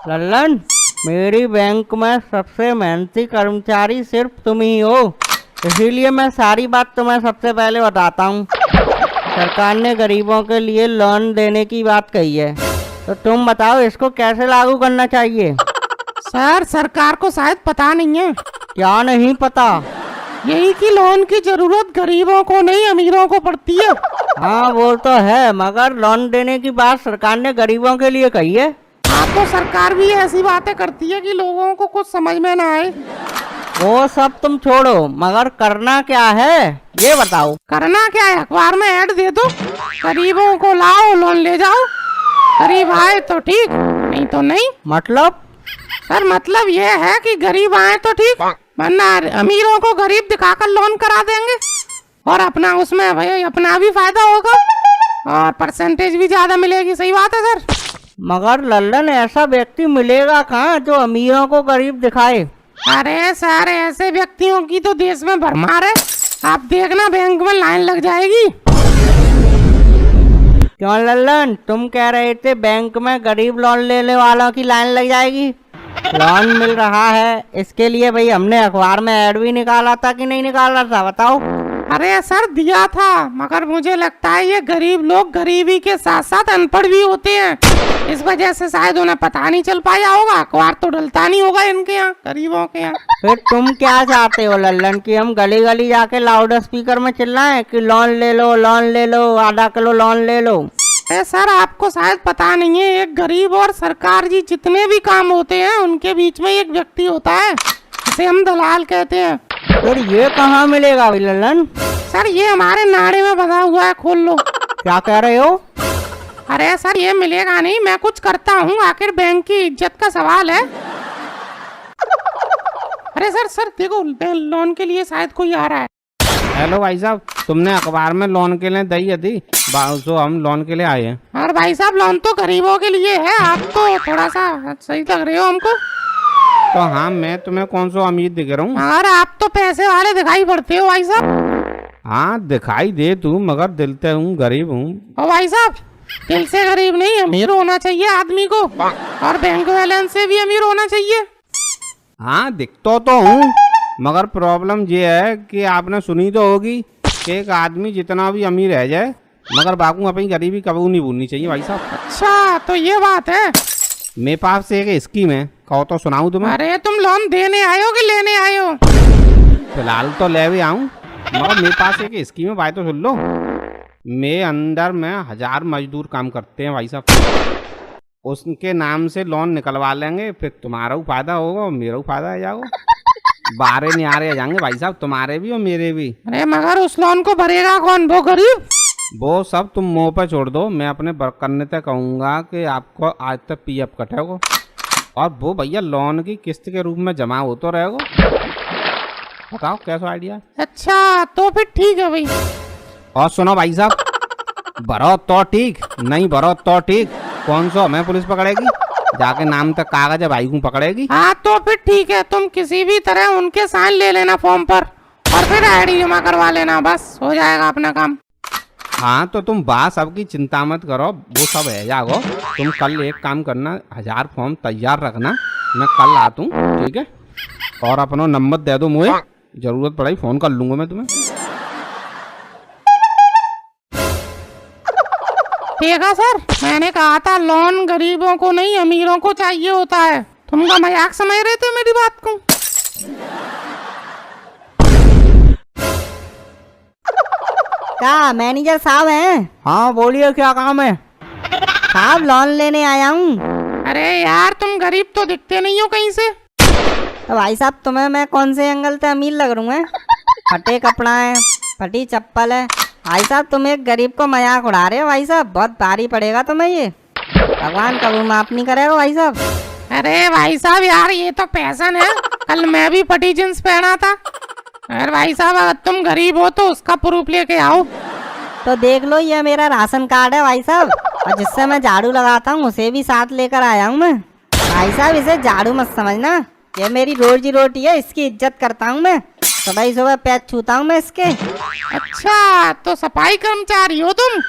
लल्लन, मेरी बैंक में सबसे मेहनती कर्मचारी सिर्फ तुम ही हो, इसीलिए मैं सारी बात तुम्हें सबसे पहले बताता हूँ। सरकार ने गरीबों के लिए लोन देने की बात कही है, तो तुम बताओ इसको कैसे लागू करना चाहिए। सर, सरकार को शायद पता नहीं है। क्या नहीं पता? यही कि लोन की जरूरत गरीबों को नहीं अमीरों को पड़ती है। हाँ वो तो है, मगर लोन देने की बात सरकार ने गरीबों के लिए कही है। हाँ, तो सरकार भी ऐसी बातें करती है कि लोगों को कुछ समझ में ना आए। वो सब तुम छोड़ो, मगर करना क्या है ये बताओ। करना क्या है, अखबार में ऐड दे दो, गरीबों को लाओ लोन ले जाओ। गरीब आए तो ठीक, नहीं तो नहीं। मतलब? सर, मतलब ये है कि गरीब आए तो ठीक, वरना अमीरों को गरीब दिखाकर लोन करा देंगे और अपना उसमें भाई अपना भी फायदा होगा और परसेंटेज भी ज्यादा मिलेगी। सही बात है सर। मगर लल्लन, ऐसा व्यक्ति मिलेगा कहाँ जो अमीरों को गरीब दिखाए। अरे सर, ऐसे व्यक्तियों की तो देश में भरमार है। आप देखना, बैंक में लाइन लग जाएगी। क्यों लल्लन, तुम कह रहे थे बैंक में गरीब लोन लेने वालों की लाइन लग जाएगी। लोन मिल रहा है, इसके लिए भाई हमने अखबार में ऐड भी निकाला था कि नहीं निकाला था, बताओ। अरे सर, दिया था, मगर मुझे लगता है ये गरीब लोग गरीबी के साथ साथ अनपढ़ भी होते हैं, इस वजह से शायद उन्हें पता नहीं चल पाया होगा। अखबार तो डलता नहीं होगा इनके यहाँ, गरीबों के यहाँ। फिर तुम क्या चाहते हो लल्लन, कि हम गली गली जाके लाउड स्पीकर में चिल्लाएं कि लोन ले लो, लोन ले लो, आधा किलो लोन ले लो। अरे सर, आपको शायद पता नहीं है, एक गरीब और सरकार जी जितने भी काम होते हैं उनके बीच में एक व्यक्ति होता है, जिसे हम दलाल कहते हैं। फिर ये कहाँ मिलेगा भाई लल्लन? सर, ये हमारे नाड़े में बंधा हुआ है, खोल लो। क्या कह रहे हो? अरे सर, ये मिलेगा नहीं, मैं कुछ करता हूँ, आखिर बैंक की इज्जत का सवाल है। अरे सर देखो, लोन के लिए शायद कोई आ रहा है। हेलो भाई साहब, तुमने अखबार में लोन के लिए दी थी, तो हम लोन के लिए आए हैं। और भाई साहब, लोन तो गरीबों के लिए है, आप तो थोड़ा सा सही लग रहे हो हमको। तो हाँ, मैं तुम्हें कौन सा अमीर दिख रहा हूँ? और आप तो पैसे वाले दिखाई पड़ते हो भाई साहब। हाँ, दिखाई दे तू, मगर दिल से हूँ गरीब हूँ। और भाई साहब, दिल से गरीब नहीं, अमीर होना चाहिए आदमी को, और बैंक बैलेंस से भी अमीर होना चाहिए। हाँ, दिखता तो हूँ, मगर प्रॉब्लम ये है कि आपने सुनी तो होगी कि एक आदमी जितना भी अमीर रह जाए, मगर बाकी अपनी गरीबी कभी नहीं भूलनी चाहिए भाई साहब। अच्छा, तो ये बात है। मेरे पास से एक स्कीम है, कहो तो सुनाऊँ तुम्हें? अरे, तुम लोन देने आए हो कि लेने आए हो? फिलहाल तो ले भी आऊँ, मगर मेरे पास एक स्कीम है भाई, तो सुन लो। मेरे अंदर में 1000 मजदूर काम करते हैं भाई साहब, उसके नाम से लोन निकलवा लेंगे, फिर तुम्हारा भी फायदा होगा और मेरा भी फायदा आ जाएगा। बारे नहीं आ रहे जाएंगे भाई साहब, तुम्हारे भी और मेरे भी। अरे मगर उस लोन को भरेगा कौन, वो गरीब? वो सब तुम मुंह पे छोड़ दो, मैं अपने वर्क करने तक कहूँगा कि आपको आज तक पीएफ कटेगा और वो भैया लोन की किस्त के रूप में जमा हो तो रहेगा। बताओ कैसा आइडिया? अच्छा, तो फिर ठीक है भाई। और सुनो भाई साहब, भरो तो ठीक, नहीं भरो तो ठीक, कौन सा हमें पुलिस पकड़ेगी? जाके नाम तक कागज है भाई को पकड़ेगी। हाँ, तो फिर ठीक है, तुम किसी भी तरह उनके साइन ले लेना फॉर्म पर और फिर आईडी जमा करवा लेना, बस हो जाएगा अपना काम। हाँ, तो तुम बात सबकी चिंता मत करो, वो सब है जाओ। तुम कल एक काम करना, 1000 फॉर्म तैयार रखना, मैं कल आता हूँ, ठीक है? और अपना नंबर दे दो मुझे, जरूरत पड़ेगी फोन कर लूंगा मैं तुम्हें। देखा सर, मैंने कहा था लोन गरीबों को नहीं अमीरों को चाहिए होता है। तुम क्या मजाक समझ रहे थे मेरी बात को? क्या मैनेजर साहब हैं? हाँ बोलिए, क्या काम है? साहब, लोन लेने आया हूँ। अरे यार, तुम गरीब तो दिखते नहीं हो कहीं से। तो भाई साहब, तुम्हें मैं कौन से एंगल से अमीर लग रहा हूँ? फटे कपड़ा है, फटी चप्पल है। भाई साहब, तुम एक गरीब को मजाक उड़ा रहे हो भाई साहब, बहुत भारी पड़ेगा तुम्हें ये, भगवान कभी माफ नहीं करेगा भाई साहब। अरे भाई साहब यार, ये तो फैशन है, कल मैं भी फटी जींस पहना था। अरे भाई साहब, अगर तुम गरीब हो तो उसका प्रूफ लेके आओ। तो देख लो, ये मेरा राशन कार्ड है भाई साहब, और जिससे मैं झाड़ू लगाता हूँ उसे भी साथ लेकर आया हूँ मैं। भाई साहब, इसे झाड़ू मत समझना, ये मेरी रोजी रोटी है, इसकी इज्जत करता हूँ मैं, सुबह सुबह पैर छूता हूँ मैं इसके। अच्छा, तो सफाई कर्मचारी हो तुम?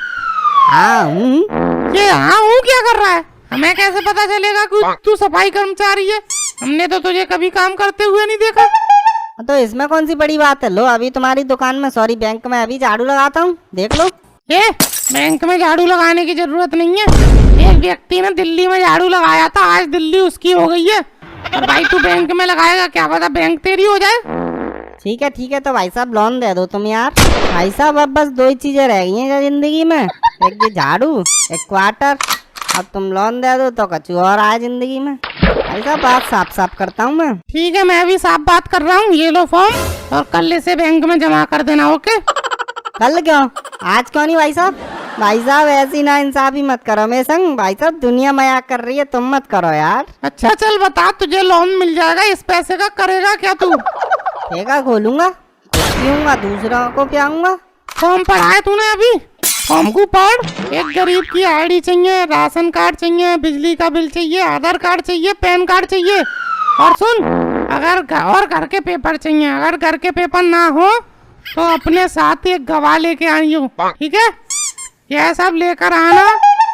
हाँ हूँ। ये हाँ हूँ क्या कर रहा है? हमें कैसे पता चलेगा कि तू सफाई कर्मचारी है? हमने तो तुझे कभी काम करते हुए नहीं देखा। तो इसमें कौन सी बड़ी बात है? लो अभी तुम्हारी दुकान में, सॉरी बैंक में अभी झाड़ू लगाता हूँ, देख लो। ये बैंक में झाड़ू लगाने की जरूरत नहीं है। एक व्यक्ति ने दिल्ली में झाड़ू लगाया था, आज दिल्ली उसकी हो गई है। और भाई तू बैंक में लगाएगा, क्या पता बैंक तेरी हो जाए। ठीक है तो भाई साहब लोन दे दो तुम यार। भाई साहब अब बस 2 ही चीजें रह गई हैं जिंदगी में, एक ये झाड़ू, एक क्वार्टर। अब तुम लोन दे दो तो कछु और आए जिंदगी में। भाई साहब बात साफ साफ करता हूँ मैं। ठीक है, मैं भी साफ बात कर रहा हूँ। ये लो फॉर्म और कल इसे बैंक में जमा कर देना, ओके? कल क्यों, आज क्यों नहीं भाई साहब? भाई साहब ऐसी ना इंसाफी मत करो मेरे संग। भाई साहब दुनिया मजाक कर रही है, तुम मत करो यार। अच्छा चल बता, तुझे लोन मिल जाएगा, इस पैसे का करेगा क्या तू? ठेका खोलूंगा, कुछ पीऊंगा, दूसरों को पियाऊंगा। फॉर्म पढ़ा है तूने अभी? फॉर्म को पढ़। एक गरीब की आईडी चाहिए, राशन कार्ड चाहिए, बिजली का बिल चाहिए, आधार कार्ड चाहिए, पैन कार्ड चाहिए। और सुन, अगर घर के पेपर चाहिए। अगर घर के पेपर ना हो तो अपने साथ एक गवाह लेके आई हो, ठीक है? यह सब लेकर आना,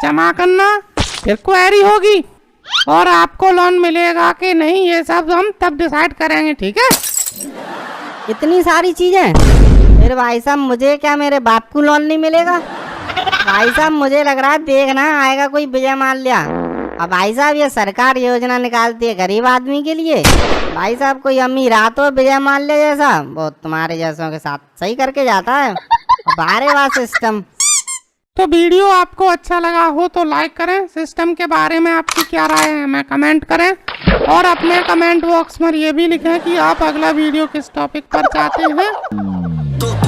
जमा करना, फिर क्वेरी होगी और आपको लोन मिलेगा कि नहीं ये सब हम तब डिसाइड करेंगे, ठीक है? इतनी सारी चीजें? फिर भाई साहब मुझे क्या, मेरे बाप को लोन नहीं मिलेगा? भाई साहब मुझे लग रहा है देखना आएगा कोई विजय माल्या। अब भाई साहब ये सरकार योजना निकालती है गरीब आदमी के लिए। भाई साहब कोई अमीर रात हो विजय माल्या जैसा, वो तुम्हारे जैसों के साथ सही करके जाता है। बारे बात सिस्टम। तो वीडियो आपको अच्छा लगा हो तो लाइक करें। सिस्टम के बारे में आपकी क्या राय है हमें कमेंट करें। और अपने कमेंट बॉक्स में ये भी लिखें कि आप अगला वीडियो किस टॉपिक पर चाहते हैं।